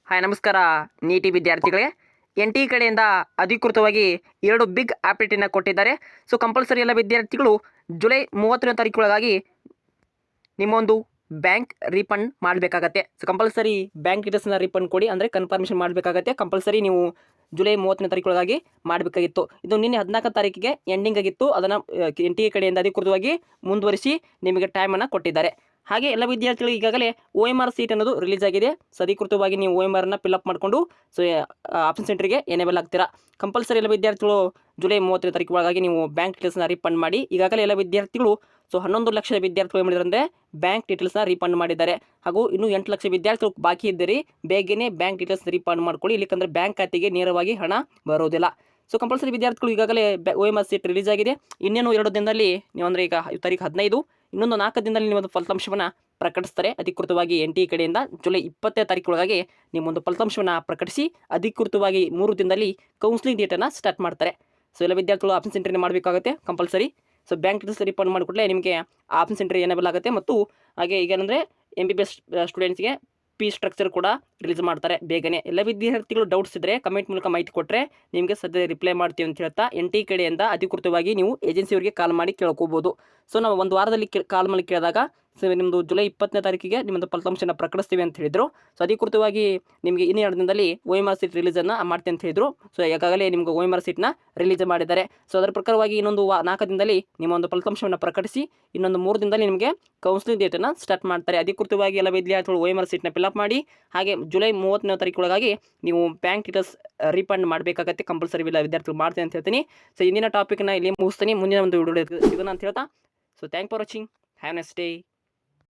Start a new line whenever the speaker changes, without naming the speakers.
Hi ನಮಸ್ಕಾರ ನೀಟಿ ವಿದ್ಯಾರ್ಥಿಗಳೇ. N T ಕಡೆಯಿಂದ ಅಧಿಕೃತವಾಗಿ 2 ಬಿಗ್ ಅಪ್ಡೇಟನ್ನು ಕೊಟ್ಟಿದ್ದಾರೆ. ಸೊ ಕಂಪಲ್ಸರಿ ಎಲ್ಲ ವಿದ್ಯಾರ್ಥಿಗಳು ಜುಲೈ 30ನೇ ತಾರೀಕೊಳಗಾಗಿ ನಿಮ್ಮೊಂದು ಬ್ಯಾಂಕ್ ರೀಫಂಡ್ ಮಾಡಬೇಕಾಗತ್ತೆ. ಸೊ ಕಂಪಲ್ಸರಿ ಬ್ಯಾಂಕ್ ಡೀಟೇಲ್ಸ್ನ ರೀಫಂಡ್ ಕೊಡಿ, ಅಂದರೆ ಕನ್ಫರ್ಮೇಷನ್ ಮಾಡಬೇಕಾಗತ್ತೆ. ಕಂಪಲ್ಸರಿ ನೀವು ಜುಲೈ 30ನೇ ತಾರೀಕೊಳಗಾಗಿ ಮಾಡಬೇಕಾಗಿತ್ತು. ಇದು ನಿನ್ನೆ 14ನೇ ತಾರೀಕಿಗೆ ಎಂಡಿಂಗ್ ಆಗಿತ್ತು. ಅದನ್ನು ಎನ್ ಟಿ ಕಡೆಯಿಂದ ಅಧಿಕೃತವಾಗಿ ಮುಂದುವರಿಸಿ ನಿಮಗೆ ಟೈಮನ್ನು ಕೊಟ್ಟಿದ್ದಾರೆ. ಹಾಗೆ ಎಲ್ಲ ವಿದ್ಯಾರ್ಥಿಗಳು ಈಗಾಗಲೇ OMR ಸೀಟ್ ಅನ್ನೋದು ರಿಲೀಸ್ ಆಗಿದೆ. ಸೊ ಅಧಿಕೃತವಾಗಿ ನೀವು OMRನ ಫಿಲ್ಅಪ್ ಮಾಡಿಕೊಂಡು ಸೊ ಆಪ್ಷನ್ ಸೆಂಟ್ರಿಗೆ ಎನೇಬಲ್ ಆಗ್ತೀರಾ. ಕಂಪಲ್ಸರಿ ಎಲ್ಲ ವಿದ್ಯಾರ್ಥಿಗಳು ಜುಲೈ 30ನೇ ತಾರೀಕು ಒಳಗಾಗಿ ನೀವು ಬ್ಯಾಂಕ್ ಡೀಟೇಲ್ಸ್ನ ರೀಫಂಡ್ ಮಾಡಿ. ಈಗಾಗಲೇ ಎಲ್ಲ ವಿದ್ಯಾರ್ಥಿಗಳು 11 ಲಕ್ಷ ವಿದ್ಯಾರ್ಥಿಗಳು ಏನು ಮಾಡಿದ್ದಾರೆ ಅಂದರೆ ಬ್ಯಾಂಕ್ ಡೀಟೇಲ್ಸ್ನ ರೀಫಂಡ್ ಮಾಡಿದ್ದಾರೆ. ಹಾಗೂ ಇನ್ನೂ 8 ಲಕ್ಷ ವಿದ್ಯಾರ್ಥಿಗಳು ಬಾಕಿ ಇದ್ದೀರಿ, ಬೇಗನೆ ಬ್ಯಾಂಕ್ ಡೀಟೇಲ್ಸ್ ರೀಫಂಡ್ ಮಾಡ್ಕೊಳ್ಳಿ. ಇಲ್ಲಿಕಂದ್ರೆ ಬ್ಯಾಂಕ್ ಖಾತೆಗೆ ನೇರವಾಗಿ ಹಣ ಬರೋದಿಲ್ಲ. ಸೊ ಕಂಪಲ್ಸರಿ ವಿದ್ಯಾರ್ಥಿಗಳು ಈಗಾಗಲೇ OMR ಸೀಟ್ ರಿಲೀಸ್ ಆಗಿದೆ. ಇನ್ನೇನು 2 ದಿನದಲ್ಲಿ ನೀವು ಅಂದರೆ ಈಗ ತಾರೀಕು 15, ಇನ್ನೊಂದು 4 ದಿನದಲ್ಲಿ ನಿಮ್ಮದು ಫಲಿತಾಂಶವನ್ನು ಪ್ರಕಟಿಸ್ತಾರೆ ಅಧಿಕೃತವಾಗಿ. ಎನ್ ಟಿ ಕಡೆಯಿಂದ ಜುಲೈ 20ನೇ ತಾರೀಕೊಳಗಾಗಿ ನಿಮ್ಮೊಂದು ಫಲಿತಾಂಶವನ್ನು ಪ್ರಕಟಿಸಿ ಅಧಿಕೃತವಾಗಿ 3 ದಿನದಲ್ಲಿ ಕೌನ್ಸಿಲಿಂಗ್ ಡೇಟನ್ನು ಸ್ಟಾರ್ಟ್ ಮಾಡ್ತಾರೆ. ಸೊ ಎಲ್ಲ ವಿದ್ಯಾರ್ಥಿಗಳು ಆಪ್ಷನ್ ಸೆಂಟ್ರಿಗೆ ಮಾಡಬೇಕಾಗುತ್ತೆ compulsory. So bank details refund ಮಾಡಿಕೊಟ್ರೆ ನಿಮಗೆ ಆಪ್ಷನ್ ಸೆಂಟ್ರ್ ಎನೇಬಲ್ ಆಗುತ್ತೆ. ಮತ್ತು ಹಾಗೆ ಈಗ ಏನಂದರೆ MBBS ಸ್ಟೂಡೆಂಟ್ಸ್ಗೆ ಫೀ ಸ್ಟ್ರಕ್ಚರ್ ಕೂಡ ರಿಲೀಸ್ ಮಾಡ್ತಾರೆ ಬೇಗನೆ. ಎಲ್ಲ ವಿದ್ಯಾರ್ಥಿಗಳು ಡೌಟ್ಸ್ ಇದ್ದರೆ ಕಮೆಂಟ್ ಮೂಲಕ ಮಾಹಿತಿ ಕೊಟ್ಟರೆ ನಿಮಗೆ ಸದ್ಯ ರಿಪ್ಲೈ ಮಾಡ್ತೀವಿ ಅಂತ ಹೇಳ್ತಾ ಎನ್ ಟಿ ಕಡೆಯಿಂದ ಅಧಿಕೃತವಾಗಿ ನೀವು ಏಜೆನ್ಸಿಯವರಿಗೆ ಕಾಲ್ ಮಾಡಿ ಕೇಳ್ಕೋಬೋದು. ಸೊ ನಾವು ಒಂದು ವಾರದಲ್ಲಿ ಕಾಲ್ ಮಾಡಿ ಕೇಳಿದಾಗ ಸೊ ನಿಮ್ಮದು ಜುಲೈ 20ನೇ ತಾರೀಕಿಗೆ ನಿಮ್ಮದು ಫಲಿತಾಂಶನ ಪ್ರಕಟಿಸ್ತೀವಿ ಅಂತ ಹೇಳಿದರು. ಸೊ ಅಧಿಕೃತವಾಗಿ ನಿಮಗೆ ಇನ್ನೂ 2 ದಿನದಲ್ಲಿ OMR ಸೀಟ್ ರಿಲೀಸನ್ನು ಮಾಡ್ತೀವಿ ಅಂತ ಹೇಳಿದರು. ಸೊ ಈಗಾಗಲೇ ನಿಮ್ಗೆ OMR ಸೀಟ್ನ ರಿಲೀಸ್ ಮಾಡಿದ್ದಾರೆ. ಸೊ ಅದರ ಪ್ರಕಾರವಾಗಿ ಇನ್ನೊಂದು 4 ದಿನದಲ್ಲಿ ನಿಮ್ಮ ಒಂದು ಫಲಿತಾಂಶವನ್ನು ಪ್ರಕಟಿಸಿ ಇನ್ನೊಂದು 3 ದಿನದಲ್ಲಿ ನಿಮಗೆ ಕೌನ್ಸಿಲಿಂಗ್ ಡೇಟನ್ನು ಸ್ಟಾರ್ಟ್ ಮಾಡ್ತಾರೆ. ಅಧಿಕೃತವಾಗಿ ಎಲ್ಲ ವಿದ್ಯಾರ್ಥಿಗಳು OMR ಸೀಟ್ನ ಫಿಲ್ಅಪ್ ಮಾಡಿ ಹಾಗೆ ಜುಲೈ 30ನೇ ತಾರೀಕೊಳಗಾಗಿ ನೀವು ಬ್ಯಾಂಕ್ ಡೀಟೇಲ್ಸ್ ರೀಫಂಡ್ ಮಾಡಬೇಕಾಗತ್ತೆ. ಕಂಪಲ್ಸರಿ ಇಲ್ಲ ವಿದ್ಯಾರ್ಥಿಗಳು ಮಾಡ್ತೀನಿ ಅಂತ ಹೇಳ್ತೀನಿ. ಸೊ ಇಂದಿನ ಟಾಪಿಕ್ನ ಇಲ್ಲಿ ಮುಗಿಸ್ತೀನಿ. ಮುಂದಿನ ಒಂದು ವಿಡಿಯೋ ಸಿಗೋಣ ಅಂತ ಹೇಳ್ತಾ so thank for watching. Have A nice day.